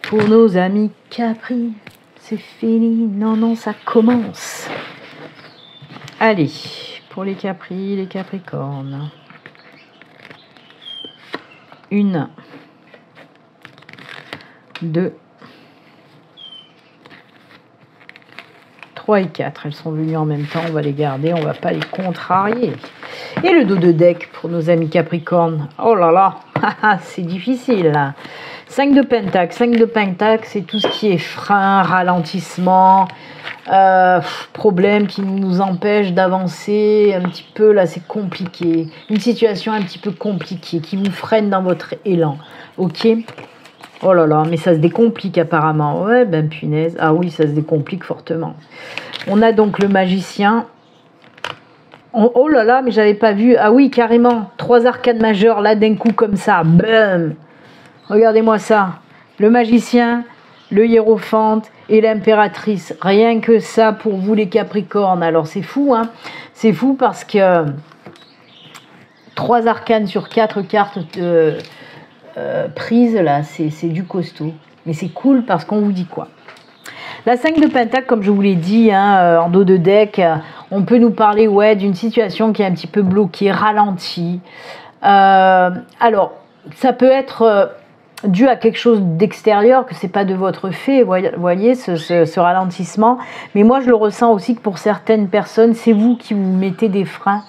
Pour nos amis Capri, c'est fini. Non, non, ça commence. Allez, pour les Capri, les Capricornes. 1, 2, 3 et 4. Elles sont venues en même temps, on va les garder, on ne va pas les contrarier. Et le dos de deck pour nos amis Capricornes. Oh là là, c'est difficile là. 5 de Pentacle. 5 de Pentacle, c'est tout ce qui est frein, ralentissement, problème qui nous empêche d'avancer un petit peu. Là, c'est compliqué. Une situation un petit peu compliquée qui vous freine dans votre élan. Ok? Oh là là, mais ça se décomplique apparemment. Ouais, ben punaise. Ah oui, ça se décomplique fortement. On a donc le magicien. Oh là là, mais j'avais pas vu. Ah oui, carrément. 3 arcanes majeures là d'un coup comme ça. Bam! Regardez-moi ça. Le magicien, le hiérophante et l'impératrice. Rien que ça pour vous les Capricornes. Alors c'est fou, hein. C'est fou parce que 3 arcanes sur 4 cartes prises, là, c'est du costaud. Mais c'est cool parce qu'on vous dit quoi? La 5 de Pentacle, comme je vous l'ai dit, hein, en dos de deck, on peut nous parler d'une situation qui est un petit peu bloquée, ralentie. Alors, ça peut être dû à quelque chose d'extérieur, que c'est pas de votre fait, vous voyez, ce ralentissement. Mais moi, je le ressens aussi que pour certaines personnes, c'est vous qui vous mettez des freins.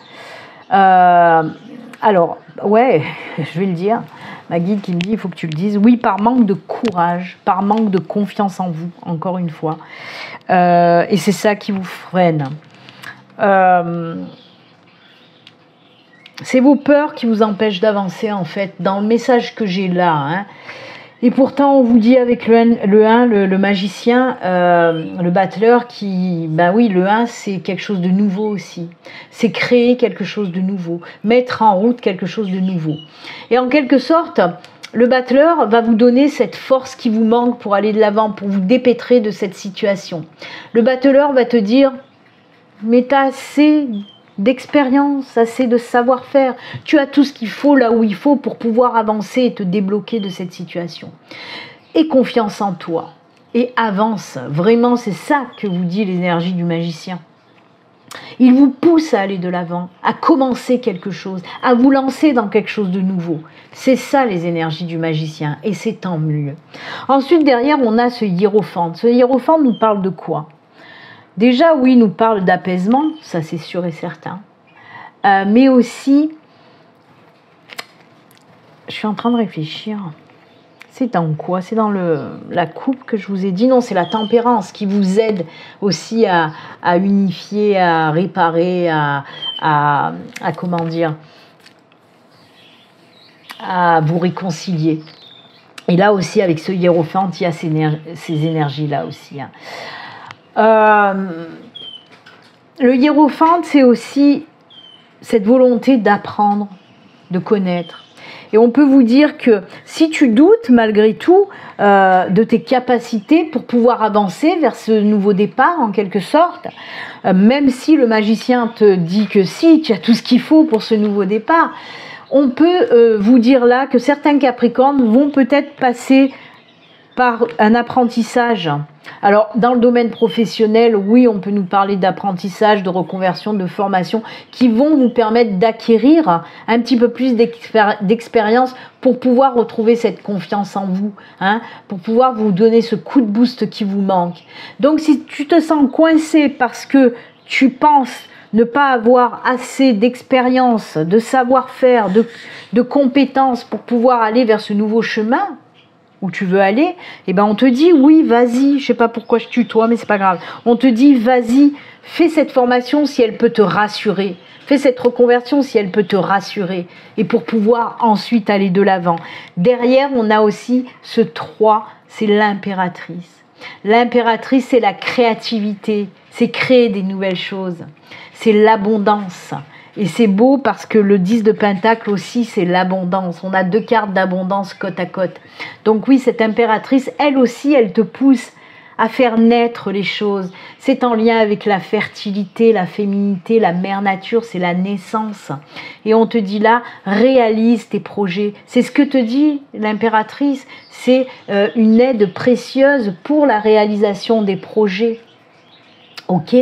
Alors, ouais, je vais le dire. Ma guide qui me dit, il faut que tu le dises. Oui, par manque de courage, par manque de confiance en vous, encore une fois. Et c'est ça qui vous freine. C'est vos peurs qui vous empêchent d'avancer, en fait, dans le message que j'ai là. Hein. Et pourtant, on vous dit avec le 1, le magicien, le battleur, ben oui, le 1, c'est quelque chose de nouveau aussi. C'est créer quelque chose de nouveau, mettre en route quelque chose de nouveau. Et en quelque sorte, le battleur va vous donner cette force qui vous manque pour aller de l'avant, pour vous dépêtrer de cette situation. Le battleur va te dire, mais t'as assez d'expérience, assez de savoir-faire. Tu as tout ce qu'il faut là où il faut pour pouvoir avancer et te débloquer de cette situation. Aie confiance en toi et avance. Vraiment, c'est ça que vous dit l'énergie du magicien. Il vous pousse à aller de l'avant, à commencer quelque chose, à vous lancer dans quelque chose de nouveau. C'est ça les énergies du magicien et c'est tant mieux. Ensuite, derrière, on a ce hiérophante. Ce hiérophante nous parle de quoi ? Déjà, oui, il nous parle d'apaisement, ça c'est sûr et certain. Mais aussi, je suis en train de réfléchir. C'est dans quoi? C'est dans la coupe que je vous ai dit? Non, c'est la tempérance qui vous aide aussi à unifier, à réparer, à comment dire, à vous réconcilier. Et là aussi, avec ce hiérophante, il y a ces énergies-là aussi. Hein. Le hiérophante, c'est aussi cette volonté d'apprendre, de connaître. Et on peut vous dire que si tu doutes malgré tout de tes capacités pour pouvoir avancer vers ce nouveau départ en quelque sorte, même si le magicien te dit que si, tu as tout ce qu'il faut pour ce nouveau départ, on peut vous dire là que certains Capricornes vont peut-être passer par un apprentissage. Alors, dans le domaine professionnel, oui, on peut nous parler d'apprentissage, de reconversion, de formation, qui vont vous permettre d'acquérir un petit peu plus d'expérience pour pouvoir retrouver cette confiance en vous, hein, pour pouvoir vous donner ce coup de boost qui vous manque. Donc, si tu te sens coincé parce que tu penses ne pas avoir assez d'expérience, de savoir-faire, de compétences pour pouvoir aller vers ce nouveau chemin où tu veux aller, eh ben on te dit oui, vas-y, je sais pas pourquoi je tutoie, mais c'est pas grave. On te dit vas-y, fais cette formation si elle peut te rassurer. Fais cette reconversion si elle peut te rassurer et pour pouvoir ensuite aller de l'avant. Derrière, on a aussi ce 3, c'est l'impératrice. L'impératrice, c'est la créativité, c'est créer des nouvelles choses, c'est l'abondance. Et c'est beau parce que le 10 de Pentacle aussi, c'est l'abondance. On a 2 cartes d'abondance côte à côte. Donc oui, cette impératrice, elle aussi, elle te pousse à faire naître les choses. C'est en lien avec la fertilité, la féminité, la mère nature, c'est la naissance. Et on te dit là, réalise tes projets. C'est ce que te dit l'impératrice. C'est une aide précieuse pour la réalisation des projets. Ok ?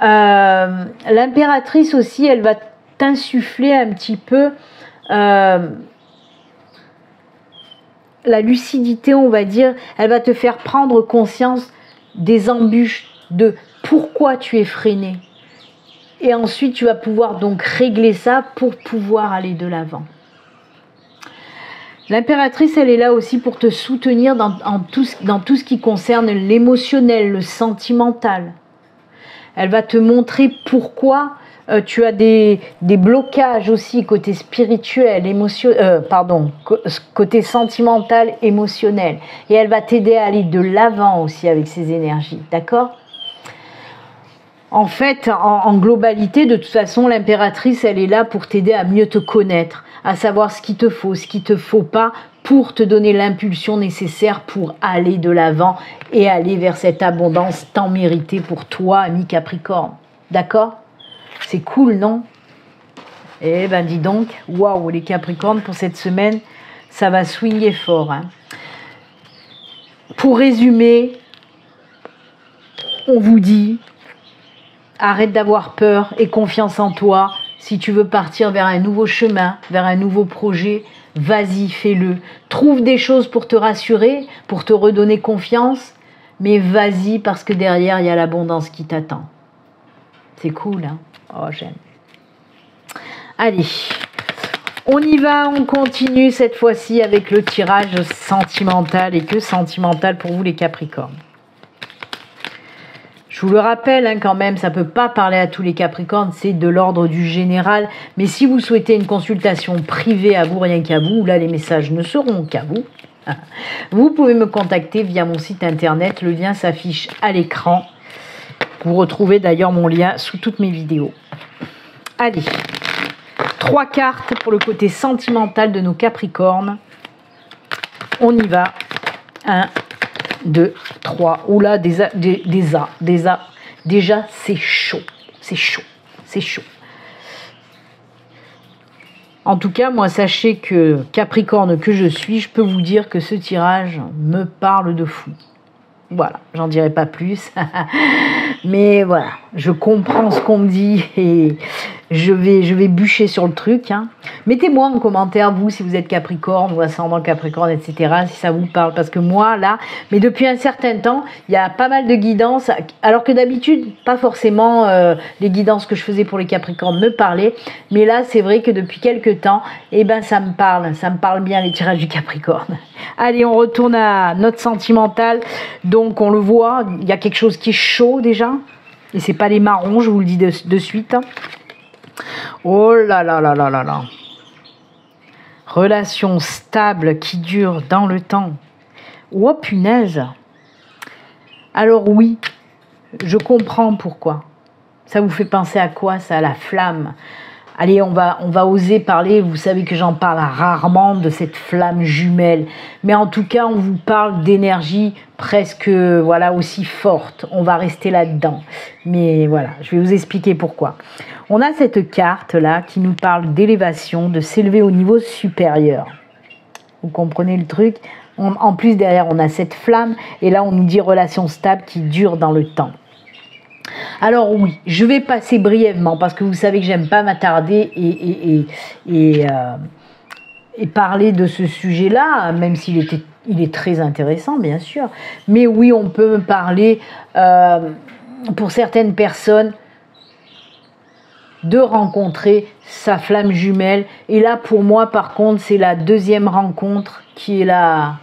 L'impératrice aussi, elle va t'insuffler un petit peu la lucidité, on va dire. Elle va te faire prendre conscience des embûches, de pourquoi tu es freiné. Et ensuite, tu vas pouvoir donc régler ça pour pouvoir aller de l'avant. L'impératrice, elle est là aussi pour te soutenir dans tout ce qui concerne l'émotionnel, le sentimental. Elle va te montrer pourquoi tu as des blocages aussi côté spirituel, côté sentimental, émotionnel. Et elle va t'aider à aller de l'avant aussi avec ces énergies, d'accord ? En fait, en globalité, de toute façon, l'impératrice, elle est là pour t'aider à mieux te connaître, à savoir ce qu'il te faut pas, pour te donner l'impulsion nécessaire pour aller de l'avant et aller vers cette abondance tant méritée pour toi, ami Capricorne. D'accord ? C'est cool, non ? Eh ben dis donc, waouh, les Capricornes, pour cette semaine, ça va swinger fort. Hein. Pour résumer, on vous dit, arrête d'avoir peur et confiance en toi. Si tu veux partir vers un nouveau chemin, vers un nouveau projet, vas-y, fais-le. Trouve des choses pour te rassurer, pour te redonner confiance, mais vas-y parce que derrière, il y a l'abondance qui t'attend. C'est cool, hein ? Oh, j'aime. Allez, on y va, on continue cette fois-ci avec le tirage sentimental. Et que sentimental pour vous les Capricornes. Je vous le rappelle hein, quand même, ça ne peut pas parler à tous les Capricornes, c'est de l'ordre du général. Mais si vous souhaitez une consultation privée à vous, rien qu'à vous, là les messages ne seront qu'à vous, vous pouvez me contacter via mon site internet, le lien s'affiche à l'écran. Vous retrouvez d'ailleurs mon lien sous toutes mes vidéos. Allez, 3 cartes pour le côté sentimental de nos Capricornes. On y va. 1, 2, 3. Oula, déjà, c'est chaud. C'est chaud. C'est chaud. En tout cas, moi, sachez que Capricorne que je suis, je peux vous dire que ce tirage me parle de fou. Voilà, j'en dirai pas plus. Mais voilà, je comprends ce qu'on me dit et je vais bûcher sur le truc. Hein. Mettez-moi en commentaire, vous, si vous êtes Capricorne ou ascendant Capricorne, etc., si ça vous parle. Parce que moi, là, mais depuis un certain temps, il y a pas mal de guidances, alors que d'habitude, pas forcément les guidances que je faisais pour les Capricornes me parlaient. Mais là, c'est vrai que depuis quelques temps, eh ben, ça me parle bien les tirages du Capricorne. Allez, on retourne à notre sentimental. Donc, on le voit, il y a quelque chose qui est chaud déjà. Et c'est pas les marrons, je vous le dis de suite. Oh là là là là là là. Relation stable qui dure dans le temps. Oh punaise. Alors oui, je comprends pourquoi. Ça vous fait penser à quoi ça, la flamme? Allez, on va oser parler, vous savez que j'en parle rarement de cette flamme jumelle. Mais en tout cas, on vous parle d'énergie presque voilà, aussi forte. On va rester là-dedans. Mais voilà, je vais vous expliquer pourquoi. On a cette carte-là qui nous parle d'élévation, de s'élever au niveau supérieur. Vous comprenez le truc? En plus, derrière, on a cette flamme. Et là, on nous dit relation stable qui dure dans le temps. Alors oui, je vais passer brièvement parce que vous savez que j'aime pas m'attarder et parler de ce sujet-là, même s'il est très intéressant, bien sûr. Mais oui, on peut me parler, pour certaines personnes, de rencontrer sa flamme jumelle. Et là, pour moi, par contre, c'est la deuxième rencontre qui est la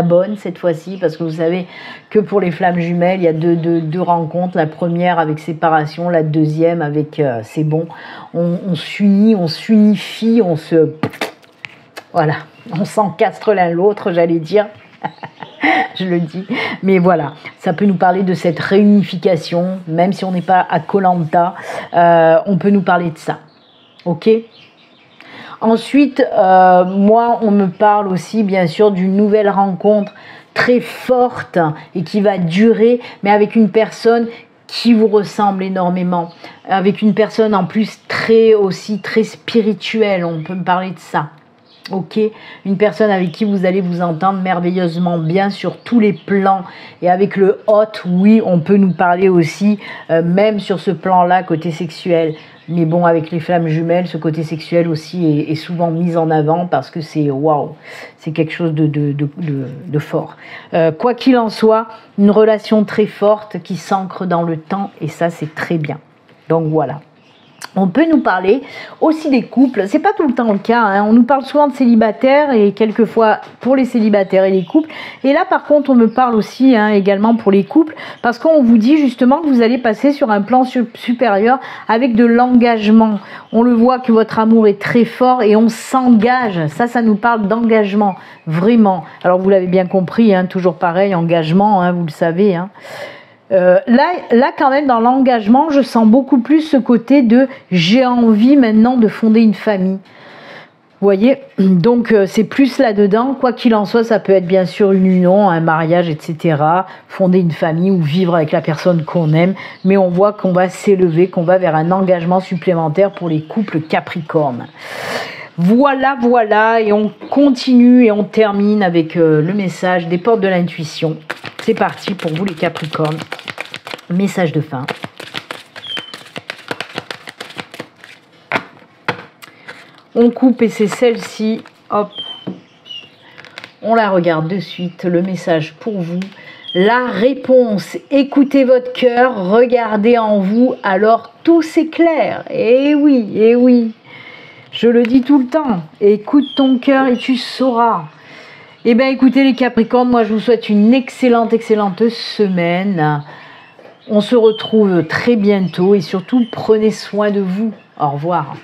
bonne cette fois-ci, parce que vous savez que pour les flammes jumelles, il y a deux rencontres. La première avec séparation, la deuxième avec c'est bon. On s'unit, on s'unifie, voilà, on s'encastre l'un l'autre, j'allais dire. Je le dis, mais voilà, ça peut nous parler de cette réunification, même si on n'est pas à Koh-Lanta, on peut nous parler de ça, ok? Ensuite, moi, on me parle aussi, bien sûr, d'une nouvelle rencontre très forte et qui va durer, mais avec une personne qui vous ressemble énormément, avec une personne en plus très spirituelle, on peut me parler de ça. Ok, une personne avec qui vous allez vous entendre merveilleusement bien sur tous les plans. Et avec le hot, oui, on peut nous parler aussi, même sur ce plan-là, côté sexuel. Mais bon, avec les flammes jumelles, ce côté sexuel aussi est souvent mis en avant parce que c'est waouh, c'est quelque chose de fort. Quoi qu'il en soit, une relation très forte qui s'ancre dans le temps et ça, c'est très bien. Donc voilà. On peut nous parler aussi des couples, c'est pas tout le temps le cas, hein. On nous parle souvent de célibataires et quelquefois pour les célibataires et les couples. Et là par contre on me parle aussi également pour les couples parce qu'on vous dit justement que vous allez passer sur un plan supérieur avec de l'engagement. On le voit que votre amour est très fort et on s'engage, ça nous parle d'engagement, vraiment. Alors vous l'avez bien compris, toujours pareil, engagement, vous le savez. Là, quand même, dans l'engagement, je sens beaucoup plus ce côté de j'ai envie maintenant de fonder une famille. Vous voyez, donc c'est plus là-dedans. Quoi qu'il en soit, ça peut être bien sûr une union, un mariage, etc. Fonder une famille ou vivre avec la personne qu'on aime. Mais on voit qu'on va s'élever, qu'on va vers un engagement supplémentaire pour les couples Capricorne. Voilà, et on continue et on termine avec le message des portes de l'intuition. C'est parti pour vous les Capricornes. Message de fin. On coupe et c'est celle-ci. Hop. On la regarde de suite. Le message pour vous. La réponse. Écoutez votre cœur. Regardez en vous. Alors tout s'éclaire. Eh oui. Je le dis tout le temps. Écoute ton cœur et tu sauras. Eh bien, écoutez les Capricornes, moi je vous souhaite une excellente semaine. On se retrouve très bientôt et surtout prenez soin de vous. Au revoir.